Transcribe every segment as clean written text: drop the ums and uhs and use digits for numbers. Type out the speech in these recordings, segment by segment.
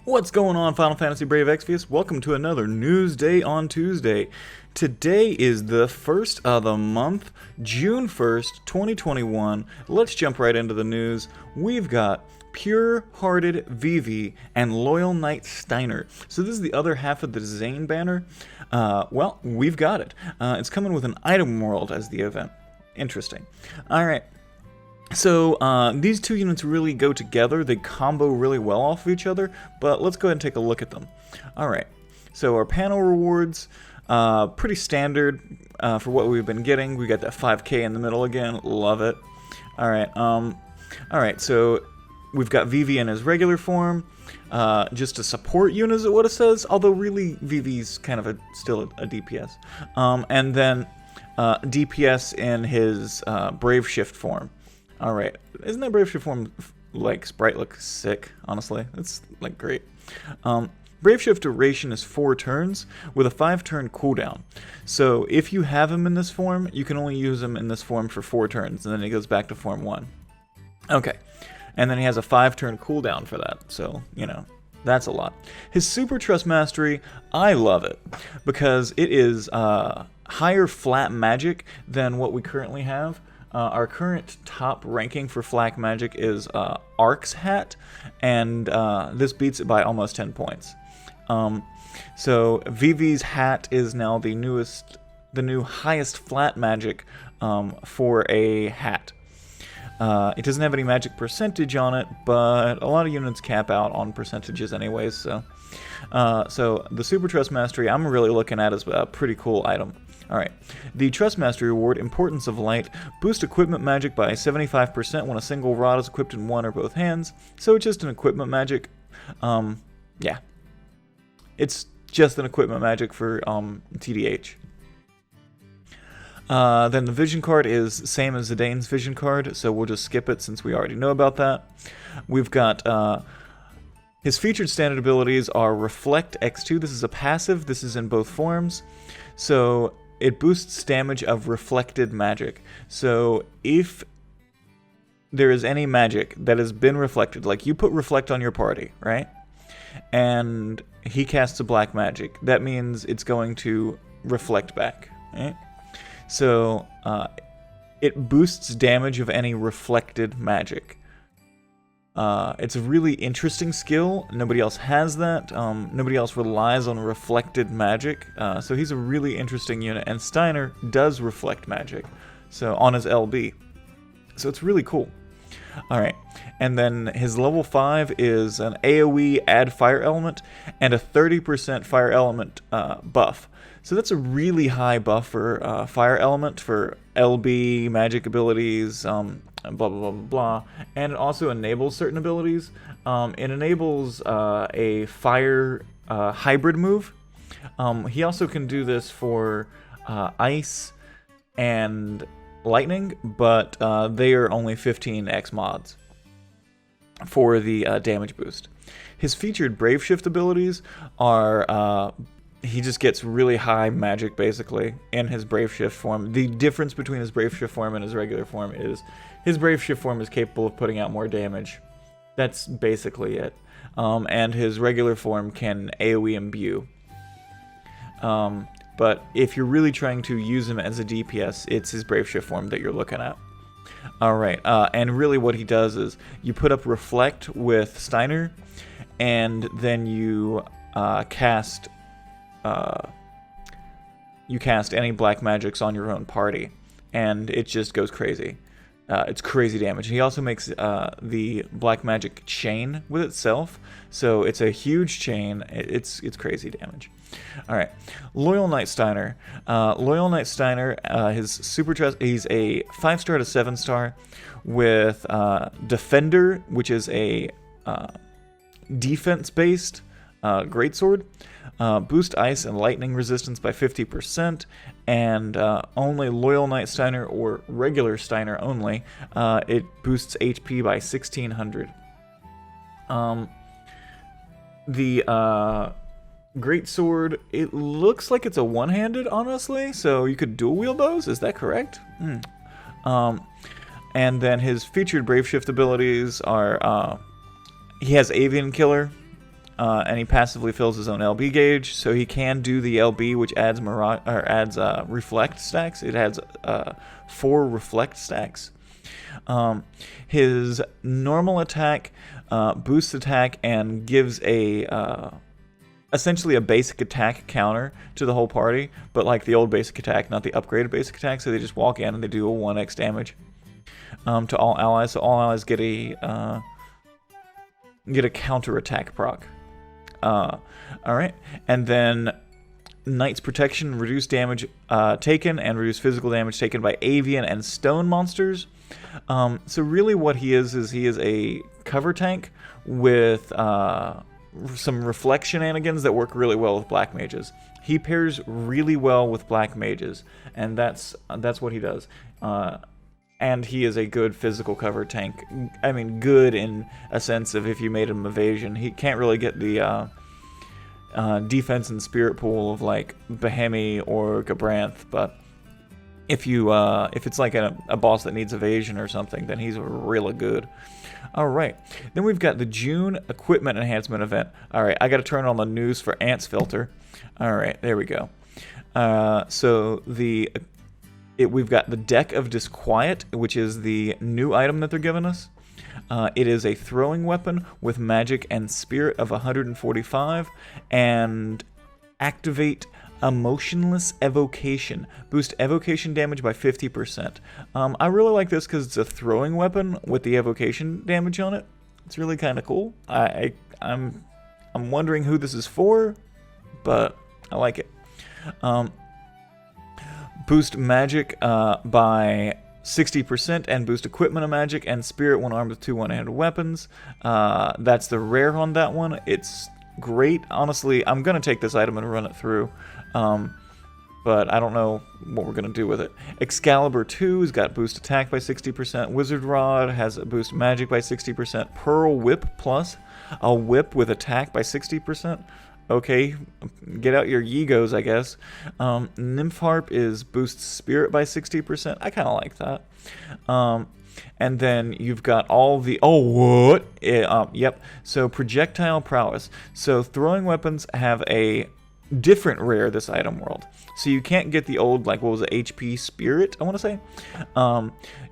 What's going on, Final Fantasy Brave Exvius? Welcome to another News Day on Tuesday. Today is the first of the month, June 1st, 2021. Let's jump right into the news. We've got Pure-Hearted Vivi and Loyal Knight Steiner. So this is the other half of the Zane banner. Well, we've got it. It's coming with an item world as the event. Interesting. Alright. So, these two units really go together, they combo really well off of each other, but let's go ahead and take a look at them. Alright, so our panel rewards, pretty standard for what we've been getting. We got that 5k in the middle again, love it. Alright, so we've got Vivi in his regular form, just a support unit is what it says, although really Vivi's kind of still a DPS. And then DPS in his Brave Shift form. Alright, isn't that Brave Shift form, like, sprite looks sick, honestly? It's, like, great. Brave Shift duration is 4 turns, with a 5-turn cooldown. So, if you have him in this form, you can only use him in this form for 4 turns, and then he goes back to form 1. Okay, and then he has a 5-turn cooldown for that, so, you know, that's a lot. His Super Trust Mastery, I love it, because it is higher flat magic than what we currently have. Our current top ranking for Flak Magic is Ark's Hat, and this beats it by almost 10 points. So Vivi's Hat is now the new highest flat magic for a hat. It doesn't have any magic percentage on it, but a lot of units cap out on percentages anyways, so the Super Trust Mastery I'm really looking at as a pretty cool item. Alright, the Trust Mastery Award, Importance of Light, boost equipment magic by 75% when a single rod is equipped in one or both hands, so it's just an equipment magic. Yeah. It's just an equipment magic for TDH. Then the Vision card is same as Zidane's Vision card, so we'll just skip it since we already know about that. We've got his featured standard abilities are Reflect X2. This is a passive. This is in both forms. So it boosts damage of reflected magic. So if there is any magic that has been reflected, like you put Reflect on your party, right? And he casts a black magic. That means it's going to reflect back, right? So it boosts damage of any reflected magic. It's a really interesting skill. Nobody else has that. Nobody else relies on reflected magic. So he's a really interesting unit. And Steiner does reflect magic, so on his LB. So it's really cool. Alright, and then his level 5 is an AoE add fire element and a 30% fire element buff. So that's a really high buff for fire element for LB, magic abilities, and blah, blah, blah, blah, blah. And it also enables certain abilities. It enables a fire hybrid move. He also can do this for ice and lightning, but they are only 15x mods for the damage boost. His featured Brave Shift abilities are he just gets really high magic, basically, in his Brave Shift form. The difference between his Brave Shift form and his regular form is his Brave Shift form is capable of putting out more damage. That's basically it. And his regular form can AoE imbue. But if you're really trying to use him as a DPS, it's his Brave Shift form that you're looking at. Alright, and really what he does is you put up Reflect with Steiner, and then you cast any black magics on your own party, and it just goes crazy. It's crazy damage. He also makes the black magic chain with itself, so it's a huge chain. It's crazy damage. Alright, Loyal Knight Steiner. Loyal Knight Steiner, his Super Trust, he's a 5-star to 7-star with Defender, which is a defense-based greatsword. Boost ice and lightning resistance by 50%, and only Loyal Knight Steiner or regular Steiner only, it boosts HP by 1600. The greatsword, it looks like it's a one-handed, honestly, so you could dual wield those, is that correct? And then his featured Brave Shift abilities are, he has Avian Killer, and he passively fills his own LB gauge, so he can do the LB, which adds reflect stacks. It adds 4 reflect stacks. His normal attack boosts attack and gives a essentially a basic attack counter to the whole party, but like the old basic attack, not the upgraded basic attack. So they just walk in and they do a 1x damage to all allies. So all allies get a counter attack proc. All right, and then Knight's Protection, reduce damage taken and reduce physical damage taken by avian and stone monsters. So really what he is he is a cover tank with some reflect shenanigans that work really well with black mages. He pairs really well with black mages, and that's what he does. And he is a good physical cover tank. I mean, good in a sense of if you made him evasion. He can't really get the defense and spirit pool of like Behemi or Gabranth, but if it's like a boss that needs evasion or something, then he's really good. All right, then we've got the June Equipment Enhancement event. All right, I got to turn on the news for ants filter. All right, there we go. So we've got the Deck of Disquiet, which is the new item that they're giving us. It is a throwing weapon with magic and spirit of 145, and activate Emotionless Evocation. Boost evocation damage by 50%. I really like this because it's a throwing weapon with the evocation damage on it. It's really kind of cool. I'm wondering who this is for, but I like it. Boost magic by 60% and boost equipment of magic and spirit when armed with 2 one-handed weapons. That's the rare on that one. It's great. Honestly, I'm going to take this item and run it through. But I don't know what we're going to do with it. Excalibur 2 has got boost attack by 60%. Wizard Rod has a boost magic by 60%. Pearl Whip Plus, a whip with attack by 60%. Okay, get out your Yegos, I guess. Nymph Harp is boost spirit by 60%. I kind of like that. And then you've got all the... Oh, what? Yep. So projectile prowess. So throwing weapons have a different rare this item world. So you can't get the old, like, what was it, HP Spirit, I want to say?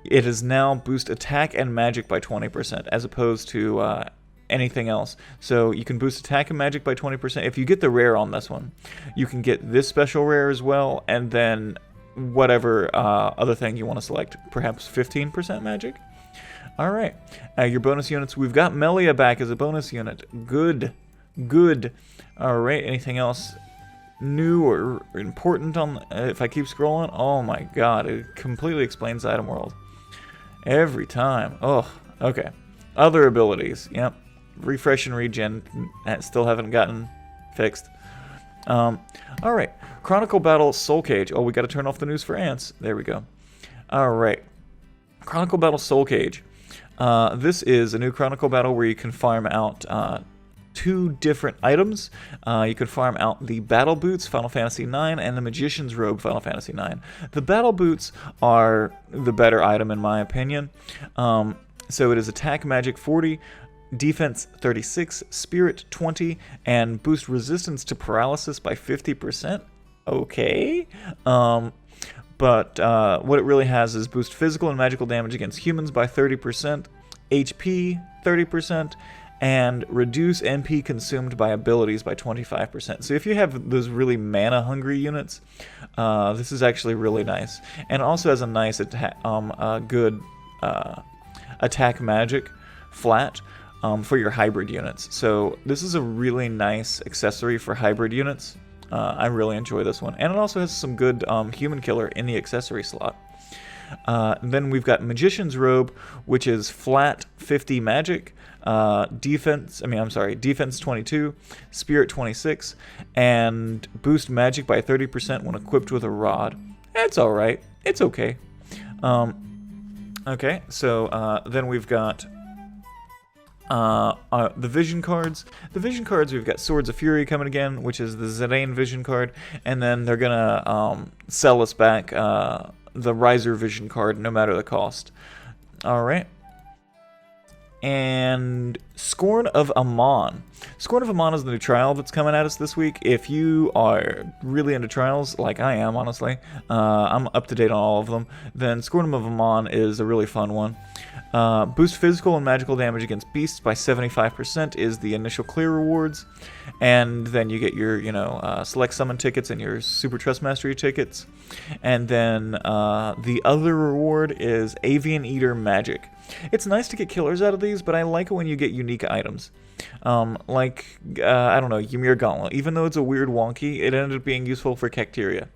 It is now boost attack and magic by 20%, as opposed to anything else. So you can boost attack and magic by 20%. If you get the rare on this one, you can get this special rare as well, and then whatever other thing you want to select, perhaps 15% magic. All right, your bonus units, we've got Melia back as a bonus unit. Good. All right, anything else new or important on if I keep scrolling? Oh my god, it completely explains the item world every time. Oh, okay. Other abilities, yep. Refresh and regen, still haven't gotten fixed. All right, Chronicle Battle Soul Cage. Oh, we got to turn off the news for ants. There we go. All right, Chronicle Battle Soul Cage. This is a new Chronicle Battle where you can farm out 2 different items. You can farm out the Battle Boots, Final Fantasy IX, and the Magician's Robe, Final Fantasy IX. The Battle Boots are the better item in my opinion. So it is attack magic 40, defense 36, spirit 20, and boost resistance to paralysis by 50%. Okay. But what it really has is boost physical and magical damage against humans by 30%, HP 30%, and reduce MP consumed by abilities by 25%. So if you have those really mana-hungry units, this is actually really nice. And it also has a nice good attack magic flat for your hybrid units. So this is a really nice accessory for hybrid units. I really enjoy this one. And it also has some good human killer in the accessory slot. Then we've got Magician's Robe, which is flat 50 magic, defense 22, spirit 26, and boost magic by 30% when equipped with a rod. It's alright. It's okay. Okay, so then we've got the vision cards. The vision cards, we've got Swords of Fury coming again, which is the Zidane vision card, and then they're gonna sell us back the Riser vision card no matter the cost. Alright. and Scorn of Amon. Scorn of Amon is the new trial that's coming at us this week. If you are really into trials, like I am, honestly, I'm up to date on all of them, then Scorn of Amon is a really fun one. Boost physical and magical damage against beasts by 75% is the initial clear rewards, and then you get your, select summon tickets and your Super Trust Mastery tickets. And then the other reward is Avian Eater Magic. It's nice to get killers out of these, but I like it when you get unique items. I don't know, Ymir Gauntlet. Even though it's a weird wonky, it ended up being useful for Cacteria,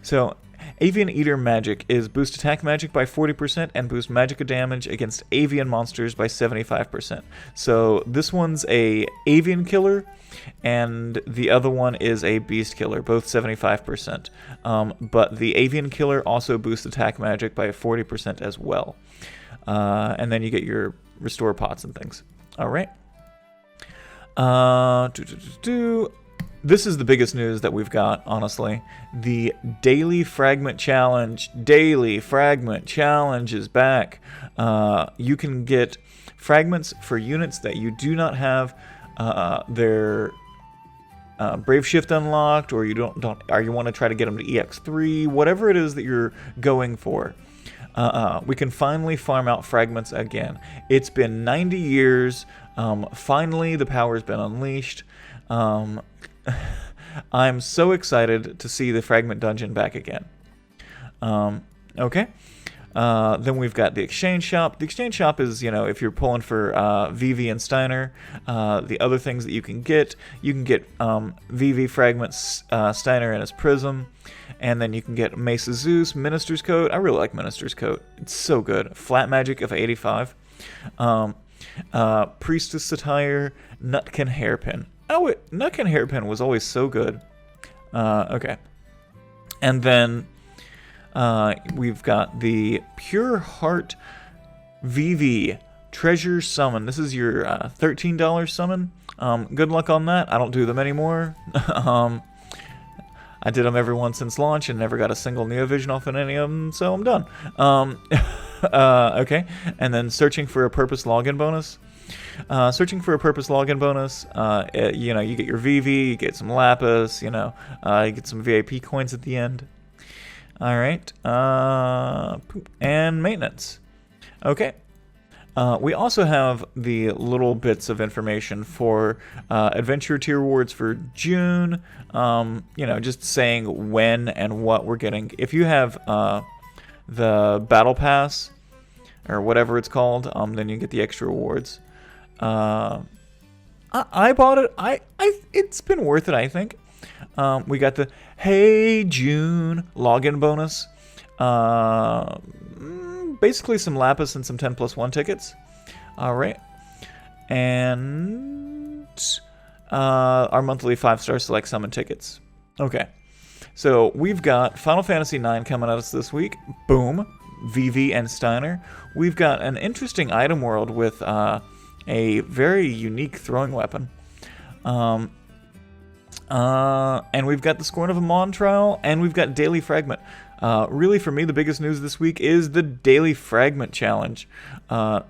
So, Avian Eater Magic is boost attack magic by 40% and boost magic damage against avian monsters by 75%. So this one's a avian killer, and the other one is a beast killer, both 75%. But the avian killer also boosts attack magic by 40% as well. And then you get your restore pots and things. All right. This is the biggest news that we've got, honestly. The Daily Fragment Challenge. Daily Fragment Challenge is back. You can get fragments for units that you do not have their Brave Shift unlocked, or you or you want to try to get them to EX3, whatever it is that you're going for. We can finally farm out fragments again. It's been 90 years. Finally, the power's been unleashed. I'm so excited to see the Fragment Dungeon back again. Okay. Then we've got the Exchange Shop. The Exchange Shop is, if you're pulling for Vivi and Steiner, the other things that you can get Vivi, Fragments, Steiner, and his Prism. And then you can get Mesa Zeus, Minister's Coat. I really like Minister's Coat. It's so good. Flat Magic of 85. Priestess Attire, Nutkin Hairpin. Oh, Nutkin Hairpin was always so good. Okay. And then we've got the Pure-Hearted Vivi Treasure Summon. This is your $13 summon. Good luck on that. I don't do them anymore. I did them every one since launch and never got a single Neovision off in any of them, so I'm done. Okay. And then Searching for a Purpose login bonus. Searching for a Purpose login bonus, you get your Vivi, you get some Lapis, you get some VIP coins at the end. All right, and maintenance. Okay. We also have the little bits of information for Adventure Tier Rewards for June, just saying when and what we're getting. If you have the Battle Pass, or whatever it's called, then you get the extra rewards. I bought it. It's been worth it, I think. We got the Hey June login bonus. Basically some Lapis and some 10+1 tickets. All right. And our monthly 5-star select summon tickets. Okay. So we've got Final Fantasy IX coming at us this week. Boom. Vivi and Steiner. We've got an interesting item world with a very unique throwing weapon. And we've got the Scorn of Amon trial, and we've got Daily Fragment. Really, for me, the biggest news this week is the Daily Fragment Challenge.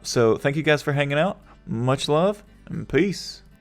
So thank you guys for hanging out. Much love, and peace.